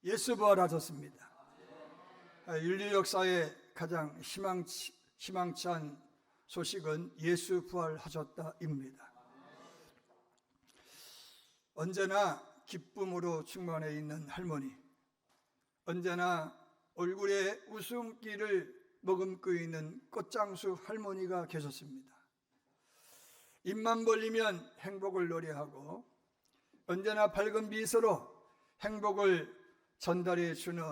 예수 부활하셨습니다. 인류 역사의 가장 희망찬 소식은 예수 부활하셨다입니다. 언제나 기쁨으로 충만해 있는 할머니, 언제나 얼굴에 웃음기를 머금고 있는 꽃장수 할머니가 계셨습니다. 입만 벌리면 행복을 노래하고 언제나 밝은 미소로 행복을 전달해 주는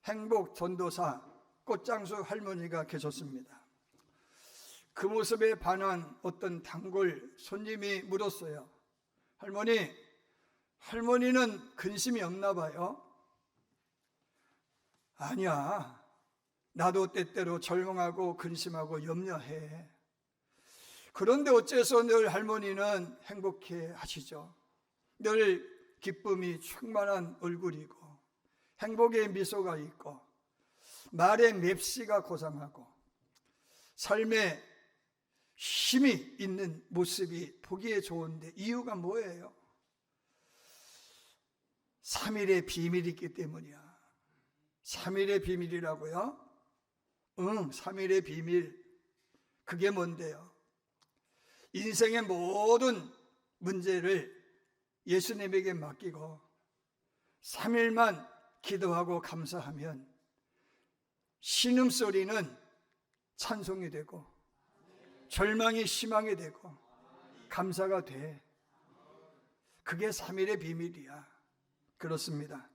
행복 전도사 꽃장수 할머니가 계셨습니다. 그 모습에 반한 어떤 단골 손님이 물었어요. 할머니는 근심이 없나 봐요? 아니야, 나도 때때로 절망하고 근심하고 염려해. 그런데 어째서 늘 할머니는 행복해 하시죠? 늘 기쁨이 충만한 얼굴이고 행복의 미소가 있고 말에 맵시가 고상하고 삶에 힘이 있는 모습이 보기에 좋은데 이유가 뭐예요? 3일의 비밀이 있기 때문이야. 3일의 비밀이라고요? 3일의 비밀. 그게 뭔데요? 인생의 모든 문제를 예수님에게 맡기고 3일만 기도하고 감사하면 신음소리는 찬송이 되고 절망이 희망이 되고 감사가 돼. 그게 3일의 비밀이야. 그렇습니다.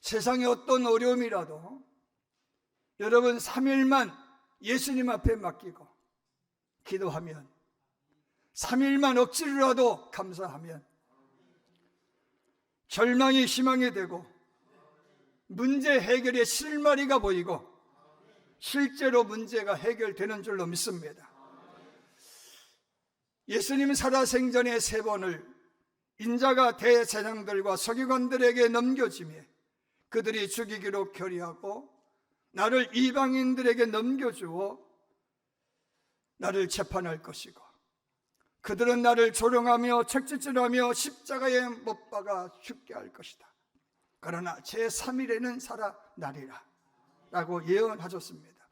세상의 어떤 어려움이라도 여러분 3일만 예수님 앞에 맡기고 기도하면 3일만 억지로라도 감사하면 절망이 희망이 되고 문제 해결의 실마리가 보이고 실제로 문제가 해결되는 줄로 믿습니다. 예수님 살아생전에 3번을 인자가 대제사장들과 서기관들에게 넘겨지며 그들이 죽이기로 결의하고 나를 이방인들에게 넘겨주어 나를 재판할 것이고 그들은 나를 조롱하며 책짓질하며 십자가에 못 박아 죽게 할 것이다. 그러나 제3일에는 살아나리라 라고 예언하셨습니다.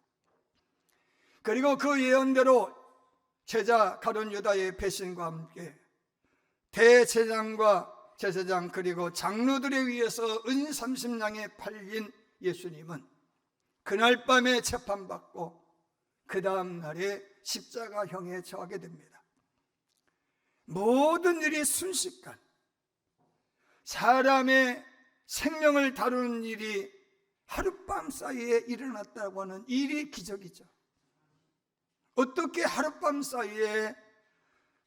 그리고 그 예언대로 제자 가룟 유다의 배신과 함께 대제사장과 제사장 그리고 장로들에 의해서 은 30냥에 팔린 예수님은 그날 밤에 재판받고 그 다음 날에 십자가형에 처하게 됩니다. 모든 일이 순식간 사람의 생명을 다루는 일이 하룻밤 사이에 일어났다고 하는 일이 기적이죠. 어떻게 하룻밤 사이에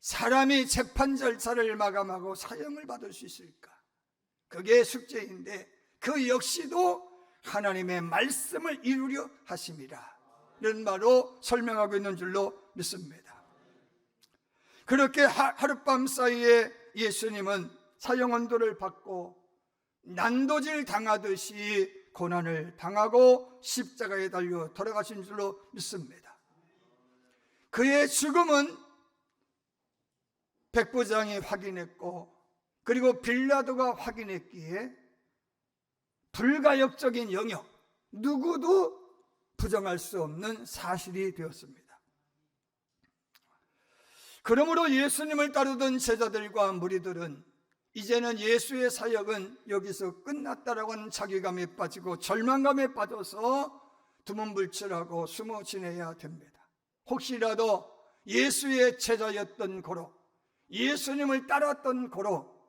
사람이 재판 절차를 마감하고 사형을 받을 수 있을까? 그게 숙제인데 그 역시도 하나님의 말씀을 이루려 하심이라 이런 말로 설명하고 있는 줄로 믿습니다. 그렇게 하룻밤 사이에 예수님은 사형언도를 받고 난도질 당하듯이 고난을 당하고 십자가에 달려 돌아가신 줄로 믿습니다. 그의 죽음은 백부장이 확인했고 그리고 빌라도가 확인했기에 불가역적인 영역, 누구도 부정할 수 없는 사실이 되었습니다. 그러므로 예수님을 따르던 제자들과 무리들은 이제는 예수의 사역은 여기서 끝났다라고 하는 자괴감에 빠지고 절망감에 빠져서 두문불출하고 숨어 지내야 됩니다. 혹시라도 예수의 제자였던 고로 예수님을 따랐던 고로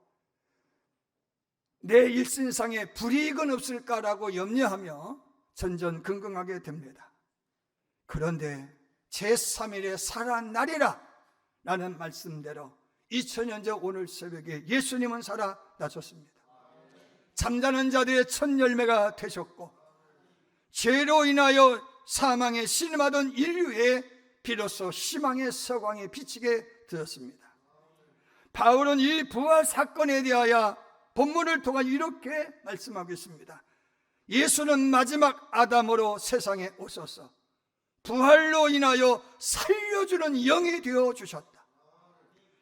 내 일신상에 불이익은 없을까라고 염려하며 전전긍긍하게 됩니다. 그런데 제3일에 살아나리라 라는 말씀대로 2000년 전 오늘 새벽에 예수님은 살아나셨습니다. 잠자는 자들의 첫 열매가 되셨고 죄로 인하여 사망에 신음하던 인류에 비로소 희망의 서광이 비치게 되었습니다. 바울은 이 부활 사건에 대하여 본문을 통해 이렇게 말씀하고 있습니다. 예수는 마지막 아담으로 세상에 오셔서 부활로 인하여 살려주는 영이 되어주셨다.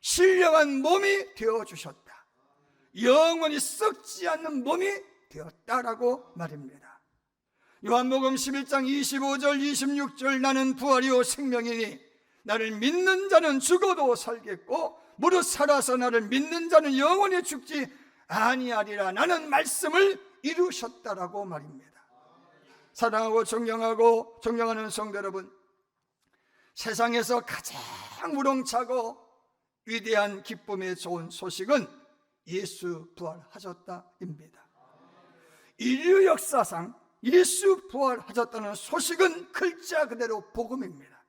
신령한 몸이 되어주셨다. 영원히 썩지 않는 몸이 되었다라고 말입니다. 요한복음 11장 25절 26절 나는 부활이요 생명이니 나를 믿는 자는 죽어도 살겠고 무릇 살아서 나를 믿는 자는 영원히 죽지 아니하리라 나는 말씀을 이루셨다라고 말입니다. 사랑하고 존경하는 성도 여러분, 세상에서 가장 우렁차고 위대한 기쁨의 좋은 소식은 예수 부활하셨다입니다. 인류 역사상 예수 부활하셨다는 소식은 글자 그대로 복음입니다.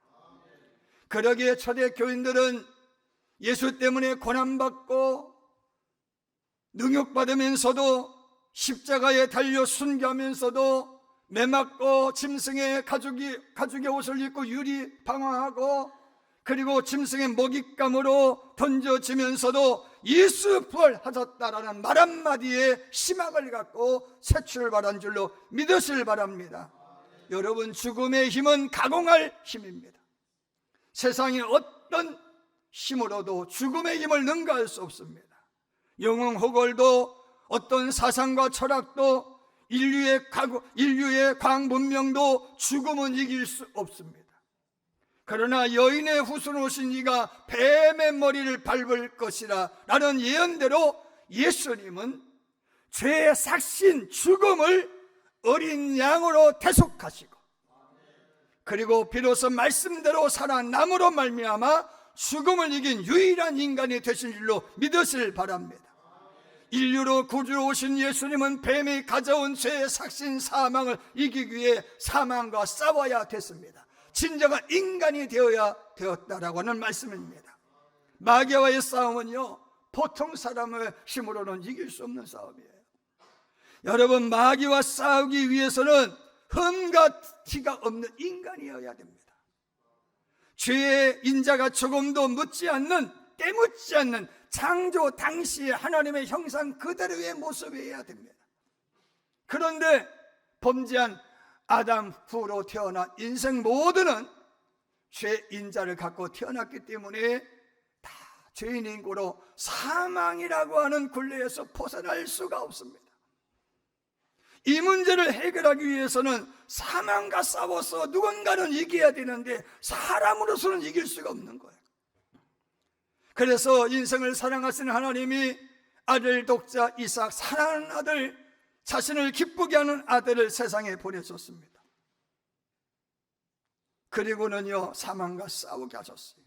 그러기에 초대 교인들은 예수 때문에 고난받고 능욕받으면서도 십자가에 달려 순교하면서도 매맞고 짐승의 가죽의 옷을 입고 유리 방황하고 그리고 짐승의 먹잇감으로 던져지면서도 예수 부활하셨다라는 말 한마디에 희망을 갖고 새 출발한 줄로 믿으시길 바랍니다. 여러분, 죽음의 힘은 가공할 힘입니다. 세상의 어떤 힘으로도 죽음의 힘을 능가할 수 없습니다. 영웅 호걸도 어떤 사상과 철학도 인류의 과학 문명도 죽음은 이길 수 없습니다. 그러나 여인의 후손 오신 이가 뱀의 머리를 밟을 것이라 라는 예언대로 예수님은 죄의 삭신 죽음을 어린 양으로 대속하시고 그리고 비로소 말씀대로 살아남으로 말미암아 죽음을 이긴 유일한 인간이 되신 줄로 믿으시길 바랍니다. 인류로 구주로 오신 예수님은 뱀이 가져온 죄의 삭신 사망을 이기기 위해 사망과 싸워야 됐습니다. 진정한 인간이 되었다라고 하는 말씀입니다. 마귀와의 싸움은요, 보통 사람의 힘으로는 이길 수 없는 싸움이에요. 여러분, 마귀와 싸우기 위해서는 흠과 티가 없는 인간이어야 됩니다. 죄의 인자가 조금도 때묻지 않는 창조 당시의 하나님의 형상 그대로의 모습이어야 됩니다. 그런데 범죄한 아담 후로 태어난 인생 모두는 죄 인자를 갖고 태어났기 때문에 다 죄인인 고로 사망이라고 하는 굴레에서 벗어날 수가 없습니다. 이 문제를 해결하기 위해서는 사망과 싸워서 누군가는 이겨야 되는데 사람으로서는 이길 수가 없는 거예요. 그래서 인생을 사랑하시는 하나님이 아들 독자 이삭, 사랑하는 아들, 자신을 기쁘게 하는 아들을 세상에 보내줬습니다. 그리고는요, 사망과 싸우게 하셨어요.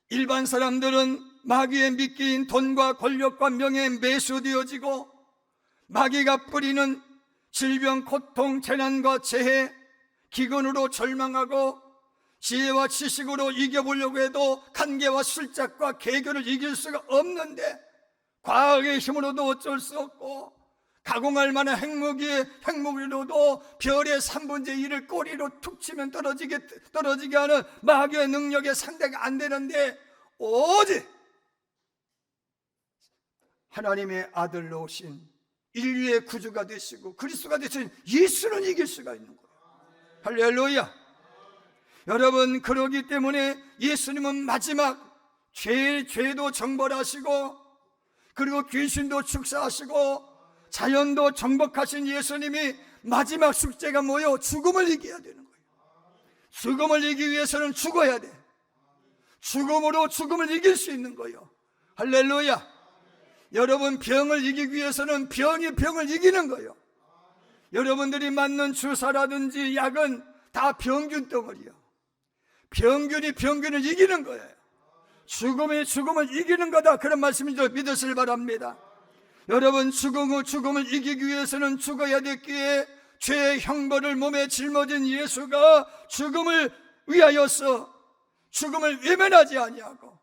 일반 사람들은 마귀의 미끼인 돈과 권력과 명예에 매수되어지고 마귀가 뿌리는 질병, 고통, 재난과 재해, 기근으로 절망하고 지혜와 지식으로 이겨보려고 해도 간계와 술작과 개교를 이길 수가 없는데 과학의 힘으로도 어쩔 수 없고 가공할 만한 핵무기로도 별의 3분의 1을 꼬리로 툭 치면 떨어지게 하는 마귀의 능력에 상대가 안 되는데 오직 하나님의 아들로 오신 인류의 구주가 되시고 그리스도가 되신 예수는 이길 수가 있는 거예요. 할렐루야. 여러분, 그러기 때문에 예수님은 마지막 죄도 정벌하시고 그리고 귀신도 축사하시고 자연도 정복하신 예수님이 마지막 숙제가 뭐예요? 죽음을 이겨야 되는 거예요. 죽음을 이기기 위해서는 죽어야 돼. 죽음으로 죽음을 이길 수 있는 거예요. 할렐루야. 여러분, 병을 이기기 위해서는 병이 병을 이기는 거예요. 여러분들이 맞는 주사라든지 약은 다 병균 덩어리요. 병균이 병균을 이기는 거예요. 죽음이 죽음을 이기는 거다, 그런 말씀이죠. 믿으시길 바랍니다. 여러분, 죽음을 이기기 위해서는 죽어야 됐기에 죄의 형벌을 몸에 짊어진 예수가 죽음을 위하여서 죽음을 외면하지 아니하고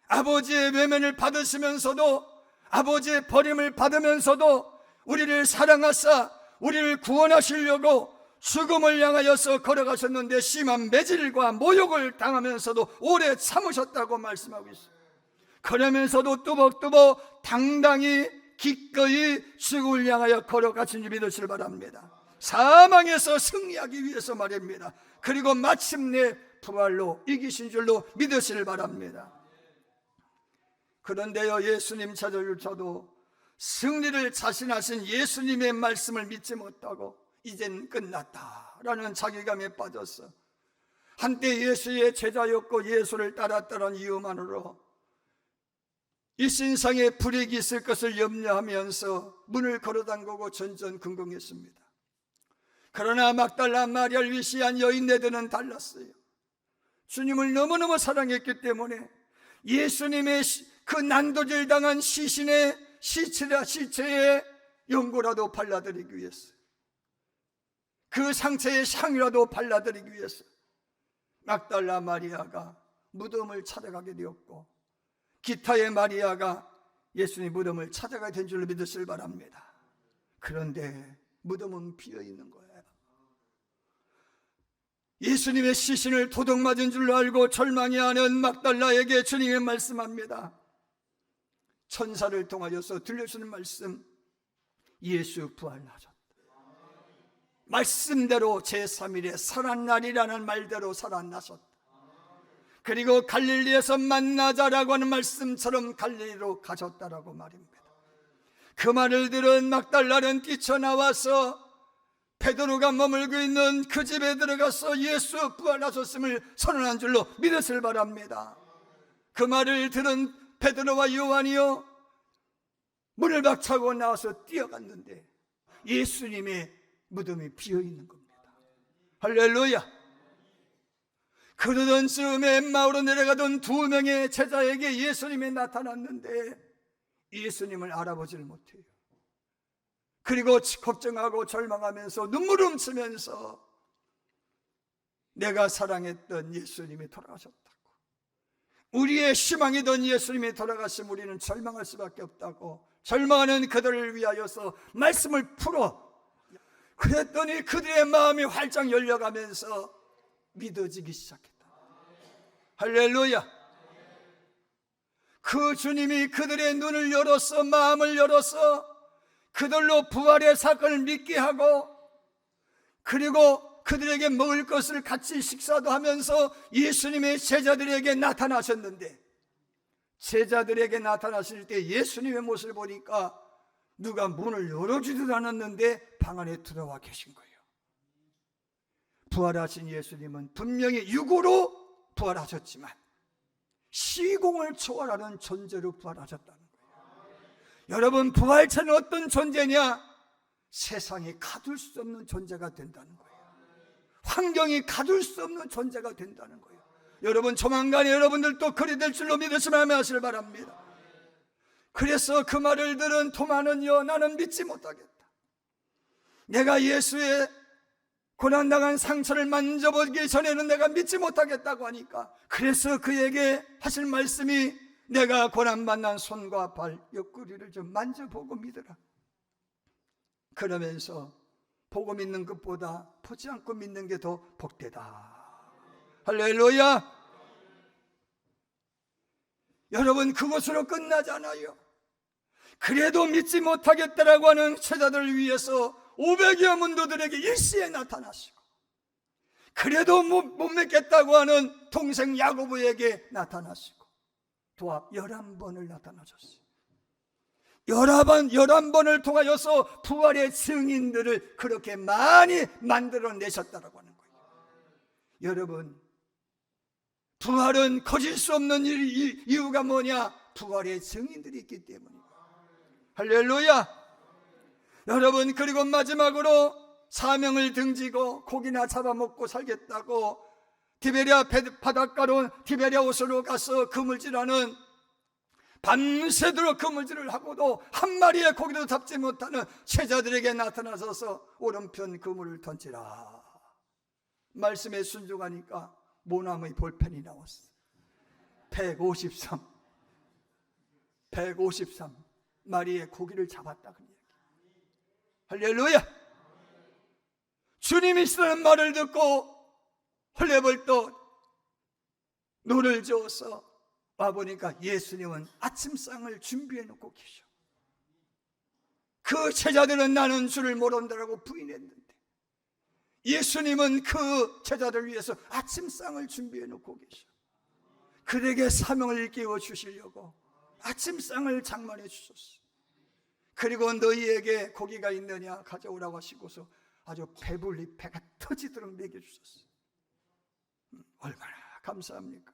아버지의 외면을 받으시면서도 아버지의 버림을 받으면서도 우리를 사랑하사 우리를 구원하시려고 죽음을 향하여서 걸어가셨는데 심한 매질과 모욕을 당하면서도 오래 참으셨다고 말씀하고 있어요. 그러면서도 뚜벅뚜벅 당당히 기꺼이 죽음을 향하여 걸어가신 줄 믿으시길 바랍니다. 사망에서 승리하기 위해서 말입니다. 그리고 마침내 부활로 이기신 줄로 믿으시길 바랍니다. 그런데요, 예수님 찾아줄 저도 승리를 자신하신 예수님의 말씀을 믿지 못하고 이젠 끝났다라는 자괴감에 빠졌어. 한때 예수의 제자였고 예수를 따랐다는 이유만으로 이 신상에 불이익이 있을 것을 염려하면서 문을 걸어담그고 전전긍긍했습니다. 그러나 막달라 마리아를 위시한 여인네들은 달랐어요. 주님을 너무너무 사랑했기 때문에 예수님의 그 난도질 당한 시신의 시체의 연고라도 발라드리기 위해서, 그 상처의 향이라도 발라드리기 위해서 막달라 마리아가 무덤을 찾아가게 되었고, 기타의 마리아가 예수님 무덤을 찾아가게 된 줄로 믿으시길 바랍니다. 그런데 무덤은 비어있는 거예요. 예수님의 시신을 도둑맞은 줄로 알고 절망해하는 막달라에게 주님이 말씀합니다. 천사를 통하여서 들려주는 말씀, 예수 부활하셨다. 말씀대로 제3일에 살아나리라는 말대로 살아나셨다. 그리고 갈릴리에서 만나자라고 하는 말씀처럼 갈릴리로 가셨다라고 말입니다. 그 말을 들은 막달라는 뛰쳐나와서 베드로가 머물고 있는 그 집에 들어가서 예수 부활하셨음을 선언한 줄로 믿으시길 바랍니다. 그 말을 들은 베드로와 요한이요, 문을 박차고 나와서 뛰어갔는데 예수님의 무덤이 비어있는 겁니다. 할렐루야. 그러던 즈음에 엠마오로 내려가던 2명의 제자에게 예수님이 나타났는데 예수님을 알아보지를 못해요. 그리고 걱정하고 절망하면서 눈물을 훔치면서 내가 사랑했던 예수님이 돌아가셨다고, 우리의 희망이던 예수님이 돌아가시면 우리는 절망할 수밖에 없다고, 절망하는 그들을 위하여서 말씀을 풀어 그랬더니 그들의 마음이 활짝 열려가면서 믿어지기 시작했다. 할렐루야. 그 주님이 그들의 눈을 열어서, 마음을 열어서 그들로 부활의 사건을 믿게 하고, 그리고 그들에게 먹을 것을 같이 식사도 하면서 예수님의 제자들에게 나타나셨는데, 제자들에게 나타나실 때 예수님의 모습을 보니까 누가 문을 열어주지도 않았는데 방 안에 들어와 계신 거예요. 부활하신 예수님은 분명히 육으로 부활하셨지만 시공을 초월하는 존재로 부활하셨다는 거예요. 여러분, 부활체는 어떤 존재냐? 세상이 가둘 수 없는 존재가 된다는 거예요. 환경이 가둘 수 없는 존재가 된다는 거예요. 여러분, 조만간에 여러분들도 그리 될 줄로 믿으시면 하시길 바랍니다. 그래서 그 말을 들은 토마는요, 나는 믿지 못하겠다. 내가 예수의 고난당한 상처를 만져보기 전에는 내가 믿지 못하겠다고 하니까, 그래서 그에게 하실 말씀이 내가 고난받는 손과 발, 옆구리를 좀 만져보고 믿으라. 그러면서 보고 믿는 것보다 보지 않고 믿는 게 더 복되다. 할렐루야. 여러분, 그것으로 끝나잖아요. 그래도 믿지 못하겠다라고 하는 제자들을 위해서 500여 문도들에게 일시에 나타나시고, 그래도 못 믿겠다고 하는 동생 야고보에게 나타나시고, 도합 11번을 나타나셨어요. 11번을 통하여서 부활의 증인들을 그렇게 많이 만들어내셨다라고 하는 거예요. 여러분, 부활은 거질 수 없는 이유가 뭐냐? 부활의 증인들이 있기 때문입니다. 할렐루야. 여러분, 그리고 마지막으로 사명을 등지고 고기나 잡아먹고 살겠다고 디베랴 바닷가로 디베랴 호수로 가서 그물질하는, 밤새도록 그물질을 하고도 한 마리의 고기도 잡지 못하는 제자들에게 나타나셔서 오른편 그물을 던지라. 말씀에 순종하니까 모나무의 볼펜이 나왔어. 153 마리의 고기를 잡았다. 할렐루야. 주님이 쓰는 말을 듣고 헐레벌떡 눈을 저어서 와보니까 예수님은 아침상을 준비해 놓고 계셔. 그 제자들은 나는 주를 모른다라고 부인했는데 예수님은 그 제자들을 위해서 아침상을 준비해 놓고 계셔. 그들에게 사명을 일깨워 주시려고 아침상을 장만해 주셨어. 그리고 너희에게 고기가 있느냐 가져오라고 하시고서 아주 배불리 배가 터지도록 먹여주셨어요. 얼마나 감사합니까?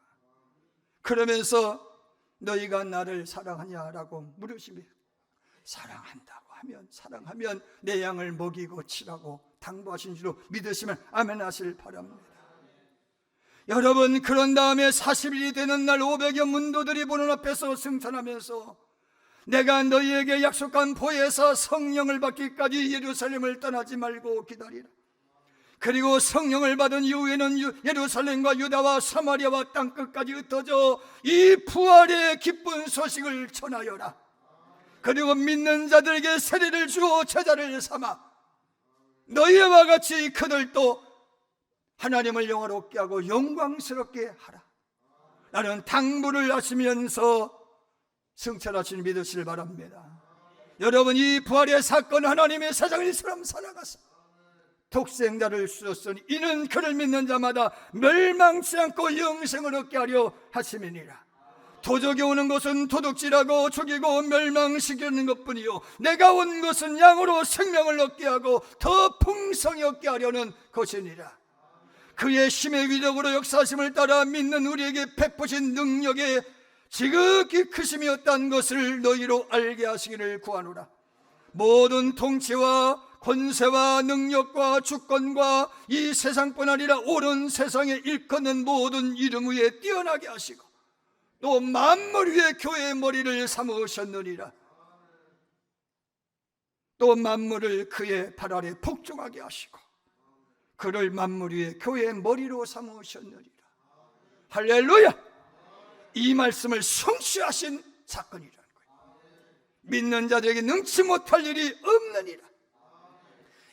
그러면서 너희가 나를 사랑하냐라고 물으시며 사랑하면 내 양을 먹이고 치라고 당부하신 줄로 믿으시면 아멘 하실 바랍니다. 여러분, 그런 다음에 40일이 되는 날 500여 문도들이 보는 앞에서 승천하면서 내가 너희에게 약속한 보혜사 성령을 받기까지 예루살렘을 떠나지 말고 기다리라. 그리고 성령을 받은 이후에는 예루살렘과 유다와 사마리아와 땅끝까지 흩어져 이 부활의 기쁜 소식을 전하여라. 그리고 믿는 자들에게 세례를 주어 제자를 삼아 너희와 같이 그들도 하나님을 영화롭게 하고 영광스럽게 하라. 라는 당부를 하시면서 승천하신 믿으시길 바랍니다. 여러분, 이 부활의 사건, 하나님의 세상을 이처럼 살아가서 독생자를 주셨으니 이는 그를 믿는 자마다 멸망치 않고 영생을 얻게 하려 하심이니라. 도적이 오는 것은 도둑질하고 죽이고 멸망시키는 것뿐이요 내가 온 것은 양으로 생명을 얻게 하고 더 풍성히 얻게 하려는 것이니라. 그의 힘의 위력으로 역사하심을 따라 믿는 우리에게 베푸신 능력의 지극히 크심이었다는 것을 너희로 알게 하시기를 구하노라. 모든 통치와 권세와 능력과 주권과 이 세상뿐 아니라 옳은 세상에 일컫는 모든 이름 위에 뛰어나게 하시고 또 만물 위에 교회의 머리를 삼으셨느니라. 또 만물을 그의 발 아래 복종하게 하시고 그를 만물 위에 교회의 머리로 삼으셨느니라. 할렐루야! 이 말씀을 성취하신 사건이라는 거예요. 믿는 자들에게 능치 못할 일이 없느니라.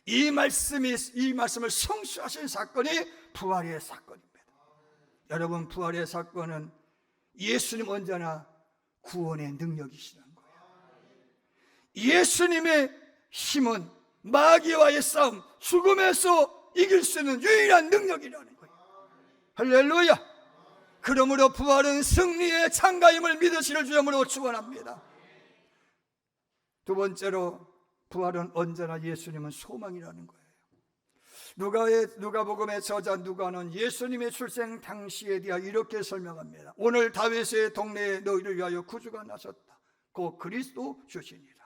이 말씀을 성취하신 사건이 부활의 사건입니다. 여러분, 부활의 사건은 예수님 언제나 구원의 능력이시라는 거예요. 예수님의 힘은 마귀와의 싸움, 죽음에서 이길 수 있는 유일한 능력이라는 거예요. 할렐루야! 그러므로 부활은 승리의 창가임을 믿으시는 주님으로 축원합니다. 두 번째로, 부활은 언제나 예수님은 소망이라는 거예요. 누가복음의 저자 누가는 예수님의 출생 당시에 대하여 이렇게 설명합니다. 오늘 다윗의 동네에 너희를 위하여 구주가 나섰다. 곧 그리스도 주시니라.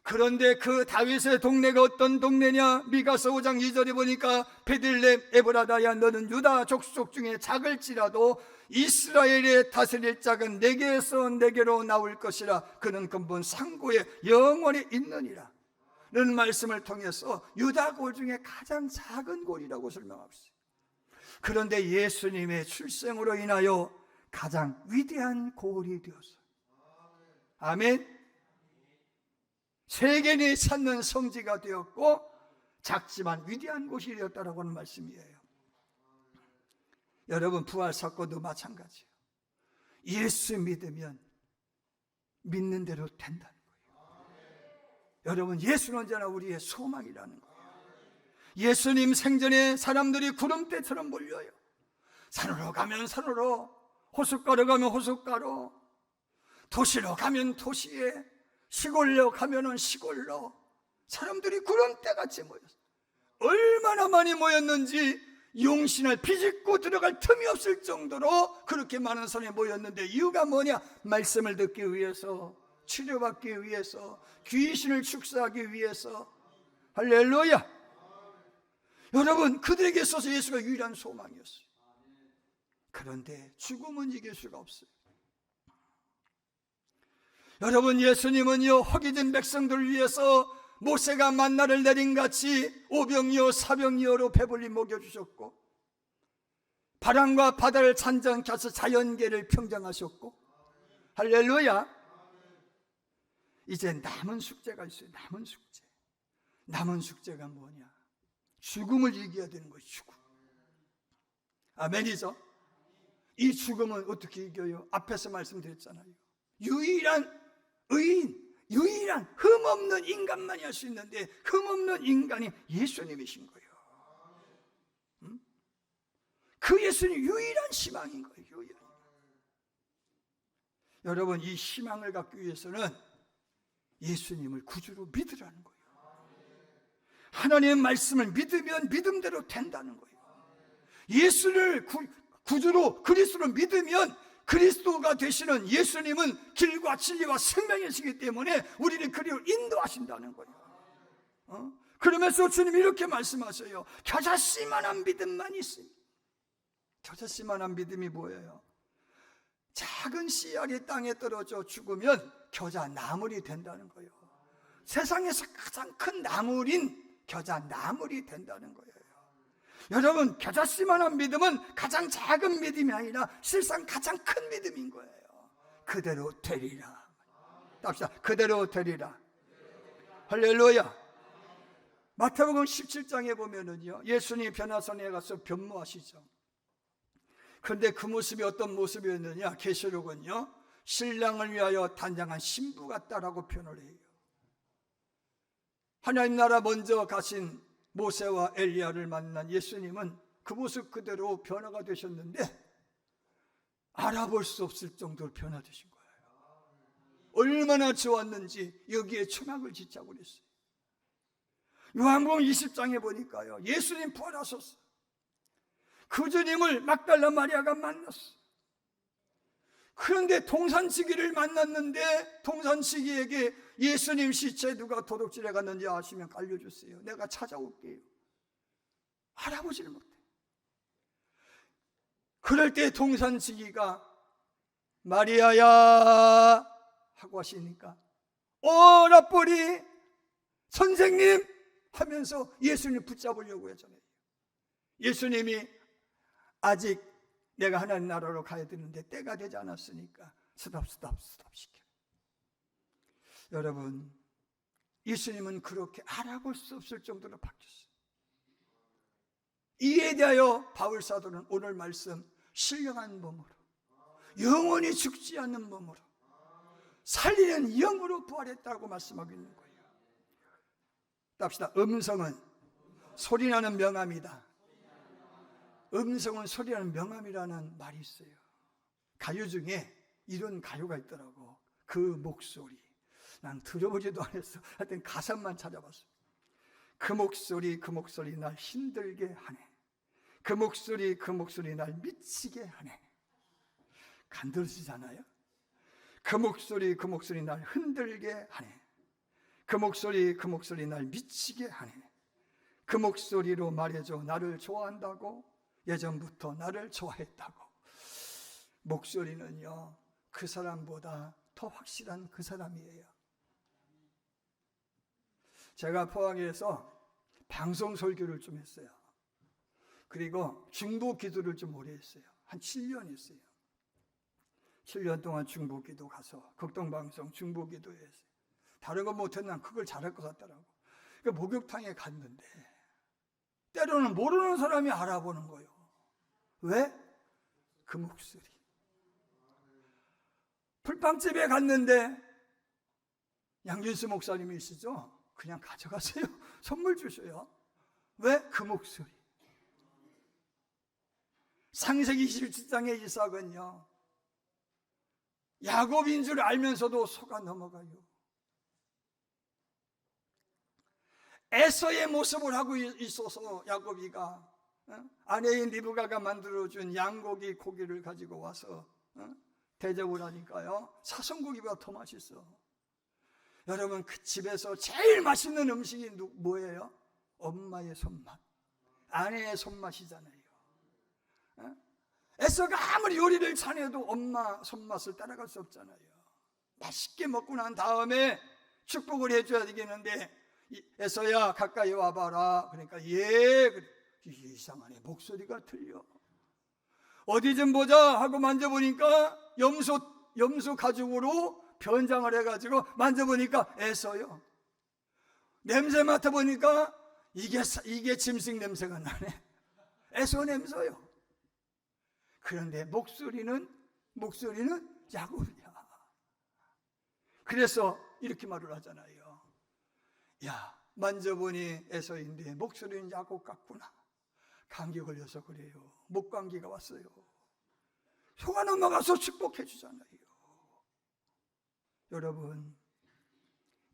그런데 그 다윗의 동네가 어떤 동네냐? 미가서 5장 2절에 보니까 베들레헴 에브라다야 너는 유다 족속 중에 작을지라도 이스라엘의 다스릴 자는 내게서 내게로 나올 것이라. 그는 근본 상고에 영원히 있느니라. 는 말씀을 통해서 유다 골 중에 가장 작은 골이라고 설명하고 있어요. 그런데 예수님의 출생으로 인하여 가장 위대한 골이 되었어요. 아멘. 세계인이 찾는 성지가 되었고 작지만 위대한 곳이 되었다라고 하는 말씀이에요. 여러분, 부활 사건도 마찬가지예요. 예수 믿으면 믿는 대로 된다는 거예요. 여러분, 예수는 언제나 우리의 소망이라는 거예요. 예수님 생전에 사람들이 구름대처럼 몰려요. 산으로 가면 산으로, 호숫가로 가면 호숫가로, 도시로 가면 도시에, 시골로 가면은 시골로 사람들이 구름대같이 모였어요. 얼마나 많이 모였는지 용신을 비집고 들어갈 틈이 없을 정도로 그렇게 많은 사람이 모였는데 이유가 뭐냐? 말씀을 듣기 위해서, 치료받기 위해서, 귀신을 축사하기 위해서. 할렐루야! 여러분, 그들에게 있어서 예수가 유일한 소망이었어요. 그런데 죽음은 이길 수가 없어요. 여러분, 예수님은요 허기진 백성들을 위해서 모세가 만나를 내린 같이 오병이어 사병이어로 배불리 먹여주셨고 바람과 바다를 잔잔케 하셔 자연계를 평정하셨고, 할렐루야! 이제 남은 숙제가 있어요. 남은 숙제가 뭐냐? 죽음을 이겨야 되는 거예요. 죽음. 아멘이죠? 이 죽음은 어떻게 이겨요? 앞에서 말씀드렸잖아요. 유일한 의인, 유일한 흠없는 인간만이 할 수 있는데 흠없는 인간이 예수님이신 거예요. 그 예수님이 유일한 희망인 거예요. 여러분, 이 희망을 갖기 위해서는 예수님을 구주로 믿으라는 거예요. 하나님의 말씀을 믿으면 믿음대로 된다는 거예요. 예수를 구주로 그리스도로 믿으면 그리스도가 되시는 예수님은 길과 진리와 생명이시기 때문에 우리를 그리로 인도하신다는 거예요. 그러면서 주님이 이렇게 말씀하셔요. 겨자씨만한 믿음만 있으니. 겨자씨만한 믿음이 뭐예요? 작은 씨알이 땅에 떨어져 죽으면 겨자 나물이 된다는 거예요. 세상에서 가장 큰 나물인 겨자 나물이 된다는 거예요. 여러분, 겨자씨만한 믿음은 가장 작은 믿음이 아니라 실상 가장 큰 믿음인 거예요. 그대로 되리라. 답시다. 그대로 되리라. 할렐루야. 마태복음 17장에 보면은요, 예수님이 변화산에 가서 변모하시죠. 그런데 그 모습이 어떤 모습이었느냐? 계시록은요, 신랑을 위하여 단장한 신부 같다라고 표현을 해요. 하나님 나라 먼저 가신 모세와 엘리야를 만난 예수님은 그 모습 그대로 변화가 되셨는데 알아볼 수 없을 정도로 변화되신 거예요. 얼마나 좋았는지 여기에 초막을 짓자고 그랬어요. 요한복음 20장에 보니까요, 예수님 부활하셨어요. 그 주님을 막달라 마리아가 만났어요. 그런데 동산지기를 만났는데 동산지기에게 예수님 시체 누가 도둑질해 갔는지 아시면 알려주세요. 내가 찾아올게요. 알아보지를 못해. 그럴 때 동산지기가 마리아야 하고 하시니까 라뿌리 선생님 하면서 예수님 붙잡으려고 했잖아요. 예수님이 아직 내가 하나님 나라로 가야 되는데 때가 되지 않았으니까 스톱 시켜. 여러분, 예수님은 그렇게 알아볼 수 없을 정도로 바뀌었어요. 이에 대하여 바울 사도는 오늘 말씀 신령한 몸으로, 영원히 죽지 않는 몸으로, 살리는 영으로 부활했다고 말씀하고 있는 거예요. 답시다. 음성은 소리나는 명함이다. 음성은 소리나는 명함이라는 말이 있어요. 가요 중에 이런 가요가 있더라고. 그 목소리. 난 들어보지도 않았어. 하여튼 가사만 찾아봤어. 그 목소리 날 힘들게 하네. 그 목소리 날 미치게 하네. 간들으시잖아요. 그 목소리 날 흔들게 하네. 그 목소리 날 미치게 하네. 그 목소리로 말해줘. 나를 좋아한다고, 예전부터 나를 좋아했다고. 목소리는요, 그 사람보다 더 확실한 그 사람이에요. 제가 포항에서 방송 설교를 좀 했어요. 그리고 중보 기도를 좀 오래 했어요. 한 7년 했어요. 7년 동안 중보 기도 가서 극동방송 중보 기도 했어요. 다른 거 못했나 그걸 잘할 것 같더라고. 그 목욕탕에 갔는데 때로는 모르는 사람이 알아보는 거예요. 왜? 그 목소리. 풀빵집에 갔는데 양준수 목사님이시죠? 그냥 가져가세요. 선물 주셔요. 왜? 그 목소리. 창세기 27장의 이삭은요, 야곱인 줄 알면서도 속아 넘어가요. 에서의 모습을 하고 있어서 야곱이가 아내인 리브가가 만들어준 양고기 고기를 가지고 와서 대접을 하니까요, 사슴고기보다 더 맛있어. 여러분, 그 집에서 제일 맛있는 음식이 뭐예요? 엄마의 손맛, 아내의 손맛이잖아요. 에서가 아무리 요리를 잘해도 엄마 손맛을 따라갈 수 없잖아요. 맛있게 먹고 난 다음에 축복을 해줘야 되겠는데, 에서야 가까이 와봐라. 그러니까 그래. 이상하네, 목소리가 틀려. 어디 좀 보자 하고 만져보니까 염소 가죽으로 변장을 해가지고 만져보니까 에서요. 냄새 맡아보니까 이게 짐승 냄새가 나네. 에서 냄새요. 그런데 목소리는 야곱이야. 그래서 이렇게 말을 하잖아요. 야, 만져보니 에서인데 목소리는 야곱 같구나. 감기 걸려서 그래요. 목감기가 왔어요. 속아 넘어가서 축복해 주잖아요. 여러분,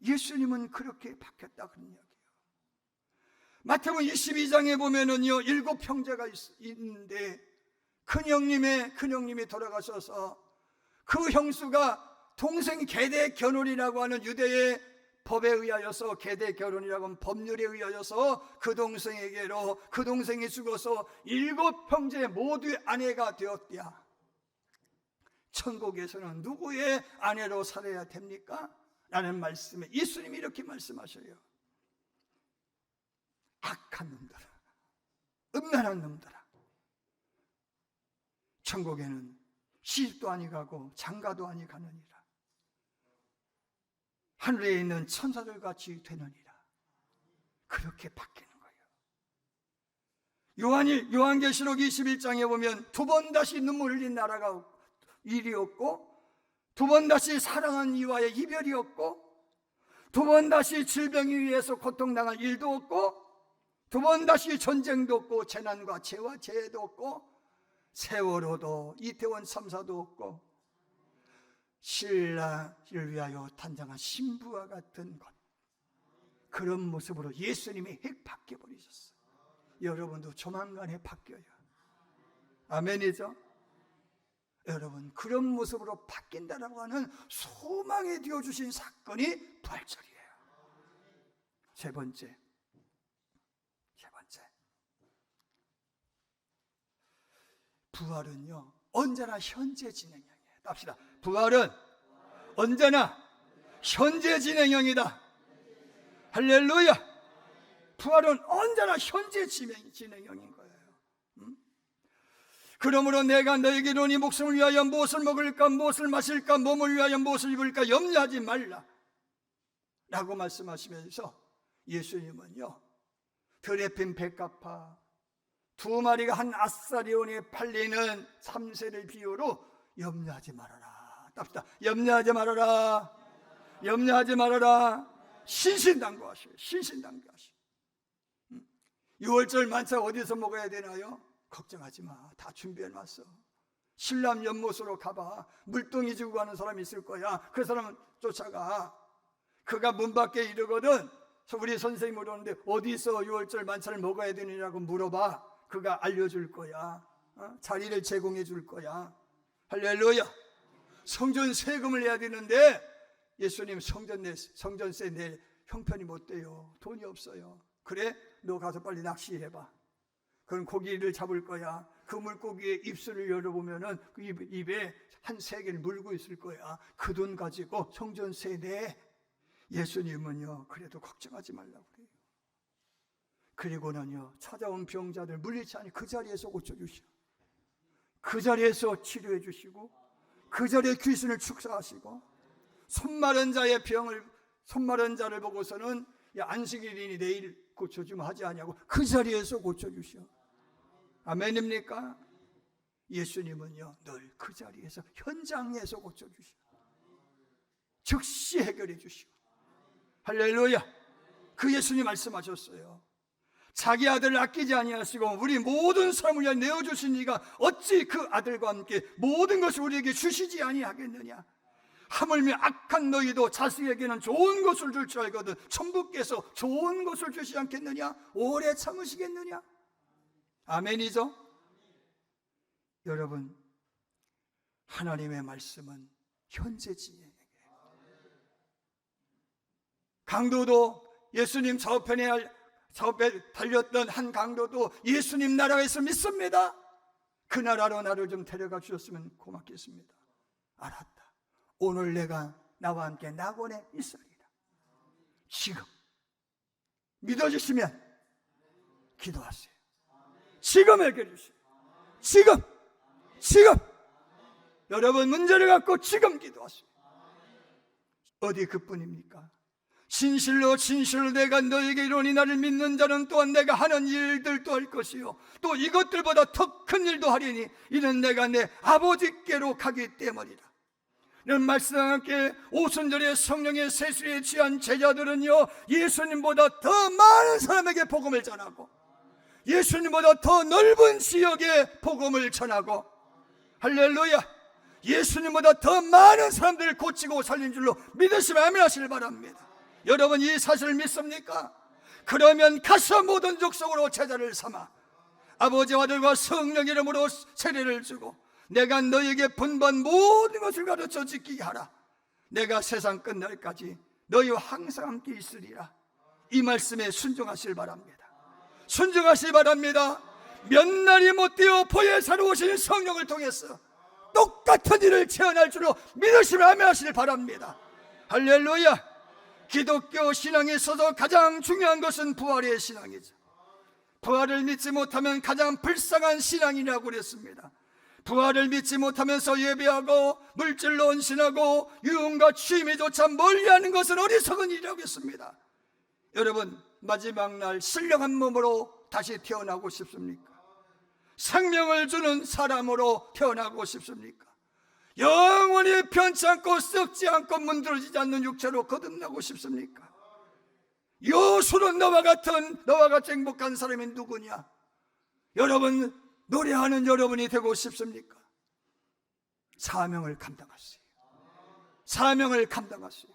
예수님은 그렇게 바뀌었다 그런 이야기예요. 마태복음 22장에 보면은요 7 형제가 있는데 큰형님이 돌아가셔서 그 형수가 동생 계대 결혼이라고 하는 유대의 법에 의하여서, 계대 결혼이라고 하는 법률에 의하여서 그 동생에게로, 그 동생이 죽어서 7 형제 모두의 아내가 되었대야. 천국에서는 누구의 아내로 살아야 됩니까? 라는 말씀에 예수님이 이렇게 말씀하셔요. 악한 놈들아, 음란한 놈들아, 천국에는 시집도 아니 가고 장가도 아니 가느니라. 하늘에 있는 천사들 같이 되느니라. 그렇게 바뀌는 거예요. 요한계시록 21장에 보면 2번 다시 눈물 흘린 나라가 일이 없고, 2번 다시 사랑한 이와의 이별이 없고, 2번 다시 질병에 의해서 고통당할 일도 없고, 2번 다시 전쟁도 없고, 재난과 재와 재해도 없고, 세월호도 이태원 참사도 없고, 신라를 위하여 탄생한 신부와 같은 것, 그런 모습으로 예수님이 핵 바뀌어버리셨어요. 여러분도 조만간에 바뀌어요. 아멘이죠? 여러분, 그런 모습으로 바뀐다라고 하는 소망에 되어주신 사건이 부활절이에요. 세 번째, 부활은요 언제나 현재 진행형이에요. 합시다. 부활은 언제나 현재 진행형이다. 할렐루야. 부활은 언제나 현재 진행형인 거예요. 그러므로 내가 너에게 이르노니 목숨을 위하여 무엇을 먹을까, 무엇을 마실까, 몸을 위하여 무엇을 입을까 염려하지 말라 라고 말씀하시면서 예수님은요 더레핀 백합화 2마리가 한 아사리온에 팔리는 3세를 비유로 염려하지 말아라. 답시다. 염려하지 말아라. 염려하지 말아라. 신신당부하시오. 신신당부하시오. 6월절 만찬 어디서 먹어야 되나요? 걱정하지 마. 다 준비해놨어. 신람 연못으로 가봐. 물동이 지고 가는 사람이 있을 거야. 그 사람은 쫓아가. 그가 문 밖에 이르거든 우리 선생님이 물었는데 어디서 6월절 만찬을 먹어야 되느냐고 물어봐. 그가 알려줄 거야. 자리를 제공해 줄 거야. 할렐루야. 성전 세금을 내야 되는데 예수님 성전세 낼 형편이 못 돼요. 돈이 없어요. 그래? 너 가서 빨리 낚시해봐. 그럼 고기를 잡을 거야. 그 물고기의 입술을 열어보면은 그 입에 한 3개를 물고 있을 거야. 그 돈 가지고 성전세 내. 예수님은요 그래도 걱정하지 말라고 그래요. 그리고는요 찾아온 병자들 물리치 않니 그 자리에서 고쳐주시고, 그 자리에서 치료해 주시고, 그 자리에 귀신을 축사하시고, 손마른 자를 보고서는 야 안식일이니 내일 고쳐주면 하지 아니하고 그 자리에서 고쳐주셔. 아멘입니까? 예수님은요 늘 그 자리에서 현장에서 고쳐주셔. 즉시 해결해 주시고. 할렐루야. 그 예수님 말씀하셨어요. 자기 아들을 아끼지 아니하시고 우리 모든 사람을 위하여 내어주신 이가 어찌 그 아들과 함께 모든 것을 우리에게 주시지 아니하겠느냐. 하물며 악한 너희도 자식에게는 좋은 것을 줄 줄 알거든 천부께서 좋은 것을 주시지 않겠느냐. 오래 참으시겠느냐. 아멘이죠. 여러분, 하나님의 말씀은 현재 진행이에요. 강도도 예수님 좌우편에 달렸던 한 강도도 예수님 나라에서 믿습니다. 그 나라로 나를 좀 데려가 주셨으면 고맙겠습니다. 알았다. 오늘 내가 나와 함께 낙원에 있으리라. 지금 믿어주시면 기도하세요. 지금 해결해 주세요. 지금 여러분 문제를 갖고 지금 기도하세요. 어디 그뿐입니까? 진실로 내가 너에게 이르노니 나를 믿는 자는 또한 내가 하는 일들도 할 것이요 또 이것들보다 더 큰 일도 하리니 이는 내가 내 아버지께로 가기 때문이라. 이런 말씀과 함께 오순절에 성령의 세수에 취한 제자들은요 예수님보다 더 많은 사람에게 복음을 전하고 예수님보다 더 넓은 지역에 복음을 전하고, 할렐루야, 예수님보다 더 많은 사람들을 고치고 살린 줄로 믿으시면 아멘 하시길 바랍니다. 여러분 이 사실을 믿습니까? 그러면 가서 모든 족속으로 제자를 삼아 아버지와 아들과 성령 이름으로 세례를 주고 내가 너에게 분반 모든 것을 가르쳐 지키게 하라. 내가 세상 끝날까지 너희와 항상 함께 있으리라. 이 말씀에 순종하실 바랍니다. 순종하시기 바랍니다. 몇 날이 못 되어 보혜사로 오신 성령을 통해서 똑같은 일을 체험할 줄로 믿으시며 아멘하시길 바랍니다. 할렐루야. 기독교 신앙에 있어서 가장 중요한 것은 부활의 신앙이죠. 부활을 믿지 못하면 가장 불쌍한 신앙이라고 그랬습니다. 부활을 믿지 못하면서 예배하고 물질로 헌신하고 유흥과 취미조차 멀리하는 것은 어리석은 일이라고 했습니다. 여러분 마지막 날 신령한 몸으로 다시 태어나고 싶습니까? 생명을 주는 사람으로 태어나고 싶습니까? 영원히 편치 않고 썩지 않고 문드러지지 않는 육체로 거듭나고 싶습니까? 요술은 너와 같이 행복한 사람이 누구냐? 여러분 노래하는 여러분이 되고 싶습니까? 사명을 감당하세요. 사명을 감당하세요.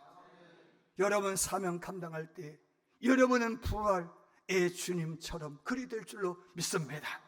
여러분 사명 감당할 때 여러분은 부활의 주님처럼 그리 될 줄로 믿습니다.